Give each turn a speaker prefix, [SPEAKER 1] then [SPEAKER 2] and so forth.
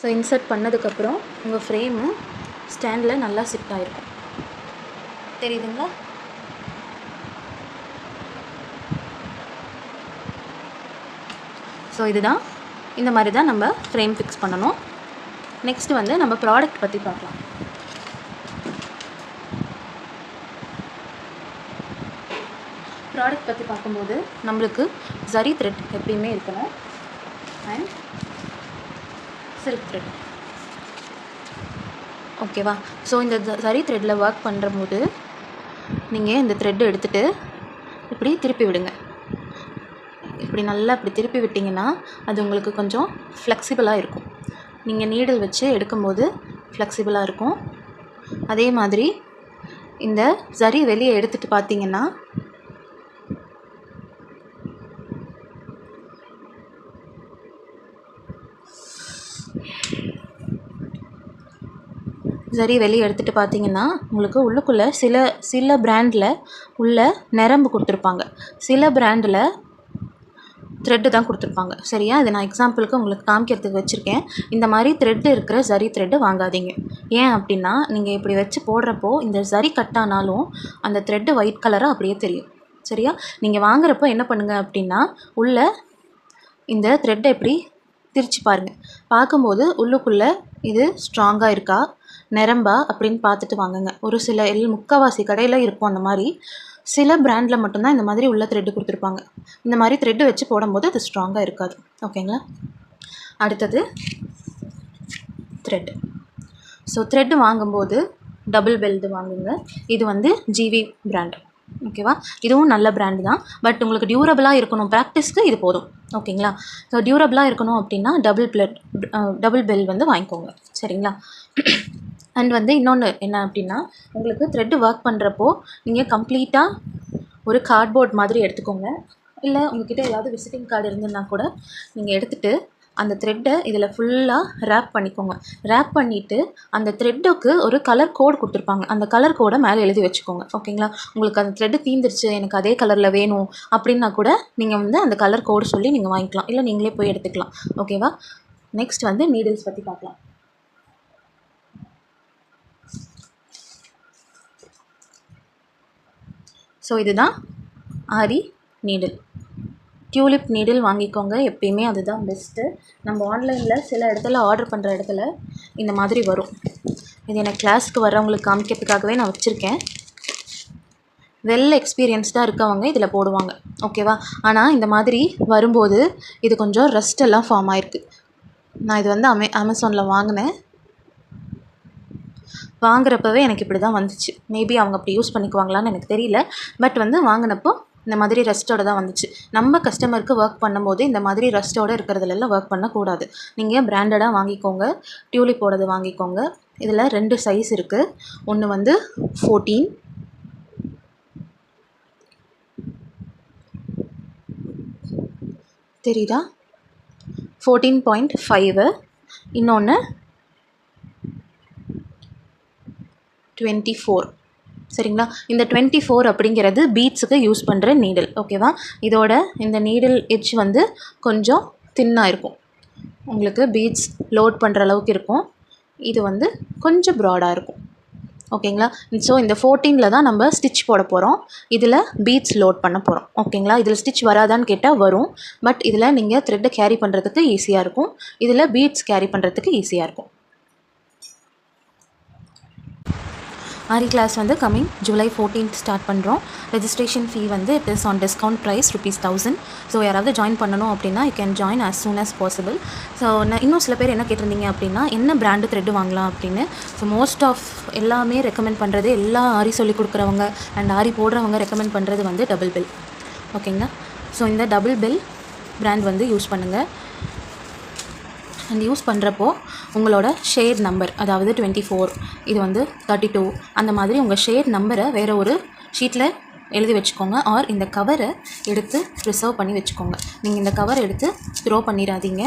[SPEAKER 1] So insert பண்ணதுக்கப்புறம் உங்கள் frame ஸ்டாண்டில் நல்லா சிட் ஆகிருக்கும். தெரியுதுங்களா? ஸோ இதுதான், இந்த மாதிரி தான் நம்ம ஃப்ரேம் ஃபிக்ஸ் பண்ணணும். நெக்ஸ்ட்டு வந்து நம்ம ப்ராடக்ட் பற்றி பார்க்கலாம். ப்ராடக்ட் பற்றி பார்க்கும்போது நம்மளுக்கு ஜரி த்ரெட் எப்பயுமே இருக்கணும் அண்ட் சில்க் த்ரெட். ஓகேவா? ஸோ இந்த ஜரி த்ரெட்டில் ஒர்க் பண்ணுறபோது நீங்கள் இந்த த்ரெட் எடுத்துகிட்டு இப்படி திருப்பி விடுங்க. இப்படி நல்லா இப்படி திருப்பி விட்டிங்கன்னா அது உங்களுக்கு கொஞ்சம் ஃப்ளெக்சிபிளாக இருக்கும். நீங்கள் நீடில் வச்சு எடுக்கும்போது ஃப்ளெக்சிபிளாக இருக்கும். அதே மாதிரி இந்த ஜரி வெளியே எடுத்துகிட்டு பார்த்தீங்கன்னா சரி வெளியே எடுத்துகிட்டு பார்த்தீங்கன்னா உங்களுக்கு உள்ளுக்குள்ளே சில பிராண்டில் உள்ள நரம்பு கொடுத்துருப்பாங்க, சில பிராண்டில் த்ரெட்டு தான் கொடுத்துருப்பாங்க. சரியா? இது நான் எக்ஸாம்பிளுக்கு உங்களுக்கு காமிக்கிறதுக்கு வச்சுருக்கேன். இந்த மாதிரி த்ரெட்டு இருக்கிற ஜரி த்ரெட்டு வாங்காதீங்க. ஏன் அப்படின்னா நீங்கள் இப்படி வச்சு போடுறப்போ இந்த ஜரி கட்டானாலும் அந்த த்ரெட்டு ஒயிட் கலராக அப்படியே தெரியும். சரியா? நீங்கள் வாங்குறப்போ என்ன பண்ணுங்கள் அப்படின்னா உள்ள இந்த த்ரெட்டை எப்படி திரிச்சு பாருங்கள். பார்க்கும்போது உள்ளுக்குள்ளே இது ஸ்ட்ராங்காக இருக்கா நரம்பா அப்படின்னு பார்த்துட்டு வாங்குங்க. ஒரு சில முக்கால்வாசி கடையில் இருக்கும் அந்த மாதிரி. சில பிராண்டில் மட்டும்தான் இந்த மாதிரி உள்ள த்ரெட்டு கொடுத்துருப்பாங்க. இந்த மாதிரி த்ரெட்டு வச்சு போடும்போது அது ஸ்ட்ராங்காக இருக்காது. ஓகேங்களா? அடுத்தது த்ரெட்டு. ஸோ த்ரெட்டு வாங்கும்போது டபுள் பெல்ட் வாங்குங்க. இது வந்து ஜிவி பிராண்ட். ஓகேவா? இதுவும் நல்ல பிராண்டு தான். பட் உங்களுக்கு டியூரபிளாக இருக்கணும், ப்ராக்டிஸ்க்கு இது போதும். ஓகேங்களா? ஸோ டியூரபிளாக இருக்கணும் அப்படின்னா டபுள் பெல் வந்து வாங்கிக்கோங்க. சரிங்களா? அண்ட் வந்து இன்னொன்று என்ன அப்படின்னா உங்களுக்கு த்ரெட்டு ஒர்க் பண்ணுறப்போ நீங்கள் கம்ப்ளீட்டாக ஒரு கார்ட்போர்ட் மாதிரி எடுத்துக்கோங்க. இல்லை உங்கள்கிட்ட ஏதாவது விசிட்டிங் கார்டு இருந்ததுன்னா கூட நீங்கள் எடுத்துகிட்டு அந்த த்ரெட்டை இதில் ஃபுல்லாக ரேப் பண்ணிக்கோங்க. ரேப் பண்ணிவிட்டு அந்த த்ரெட்டுக்கு ஒரு கலர் கோட் கொடுத்துருப்பாங்க. அந்த கலர் கோடை மேலே எழுதி வச்சுக்கோங்க. ஓகேங்களா? உங்களுக்கு அந்த த்ரெட்டு தீந்துருச்சு, எனக்கு அதே கலரில் வேணும் அப்படின்னா கூட நீங்கள் வந்து அந்த கலர் கோடு சொல்லி நீங்கள் வாங்கிக்கலாம். இல்லை நீங்களே போய் எடுத்துக்கலாம். ஓகேவா? நெக்ஸ்ட் வந்து நீடில்ஸ் பற்றி பார்க்கலாம். ஸோ இதுதான் ஆரி நீடில். டியூலிப் நீடில் வாங்கிக்கோங்க. எப்பயுமே அதுதான் பெஸ்ட்டு. நம்ம ஆன்லைனில் சில இடத்துல ஆர்டர் பண்ணுற இடத்துல இந்த மாதிரி வரும். இது எனக்கு கிளாஸ்க்கு வரவங்களுக்கு காமிக்கிறதுக்காகவே நான் வச்சுருக்கேன். வெல் எக்ஸ்பீரியன்ஸ்டாக இருக்கவங்க இதில் போடுவாங்க. ஓகேவா? ஆனால் இந்த மாதிரி வரும்போது இது கொஞ்சம் ரஸ்ட் எல்லாம் ஃபார்ம் ஆகிருக்கு. நான் இது வந்து அமேசானில் வாங்கினேன். வாங்குறப்பவே எனக்கு இப்படி தான் வந்துச்சு. மேபி அவங்க அப்படி யூஸ் பண்ணிக்குவாங்களான்னு எனக்கு தெரியல. பட் வந்து வாங்கினப்போ இந்த மாதிரி ரஸ்ட்டோடு தான் வந்துச்சு. நம்ம கஸ்டமருக்கு ஒர்க் பண்ணும்போது இந்த மாதிரி ரஸ்ட்டோடு இருக்கிறதுலலாம் ஒர்க் பண்ணக்கூடாது. நீங்கள் பிராண்டடாக வாங்கிக்கோங்க. டியூலிப்போடது வாங்கிக்கோங்க. இதில் 2 சைஸ் இருக்குது. ஒன்று வந்து 14, தெரியுதா? 14.5. இன்னொன்று 24. சரிங்களா? இந்த 24 அப்படிங்கிறது பீட்ஸுக்கு யூஸ் பண்ணுற நீடில். ஓகேவா? இதோட இந்த நீடில் எட்ஜ் வந்து கொஞ்சம் தின்னாக இருக்கும். உங்களுக்கு பீட்ஸ் லோட் பண்ணுற அளவுக்கு இருக்கும். இது வந்து கொஞ்சம் ப்ராடாக இருக்கும். ஓகேங்களா? ஸோ இந்த 14ல் தான் நம்ம ஸ்டிச் போட போகிறோம். இதில் பீட்ஸ் லோட் பண்ண போகிறோம். ஓகேங்களா? இதில் ஸ்டிச் வராதான்னு கேட்டால் வரும். பட் இதில் நீங்கள் த்ரெட்டை கேரி பண்ணுறதுக்கு ஈஸியாக இருக்கும். இதில் பீட்ஸ் கேரி பண்ணுறதுக்கு ஈஸியாக இருக்கும். ஆரி கிளாஸ் வந்து கம்மிங் ஜூலை 14th ஸ்டார்ட் பண்ணுறோம். ரெஜிஸ்ட்ரேஷன் ஃபீ வந்து it is on discount price ₹1000. So யாராவது ஜாயின் பண்ணணும் அப்படின்னா you can join as soon as possible. So நான் இன்னும் சில பேர் என்ன கேட்டிருந்தீங்க அப்படின்னா என்ன பிராண்டு த்ரெட்டு வாங்கலாம் அப்படின்னு. ஸோ மோஸ்ட் ஆஃப் எல்லாமே ரெக்கமெண்ட் பண்ணுறது, எல்லா ஆரி சொல்லி கொடுக்குறவங்க அண்ட் ஆரி போடுறவங்க ரெக்கமெண்ட் பண்ணுறது வந்து டபுள் பெல். ஓகேங்களா? ஸோ இந்த டபுள் பெல் பிராண்ட் வந்து யூஸ் பண்ணுங்கள். அண்ட் யூஸ் பண்ணுறப்போ உங்களோட ஷேட் நம்பர், அதாவது 24, இது வந்து 32, அந்த மாதிரி உங்கள் ஷேட் நம்பரை வேறு ஒரு ஷீட்டில் எழுதி வச்சுக்கோங்க. ஆர் இந்த கவரை எடுத்து ப்ரிசர்வ் பண்ணி வச்சுக்கோங்க. நீங்கள் இந்த கவர் எடுத்து த்ரோ பண்ணிடாதீங்க.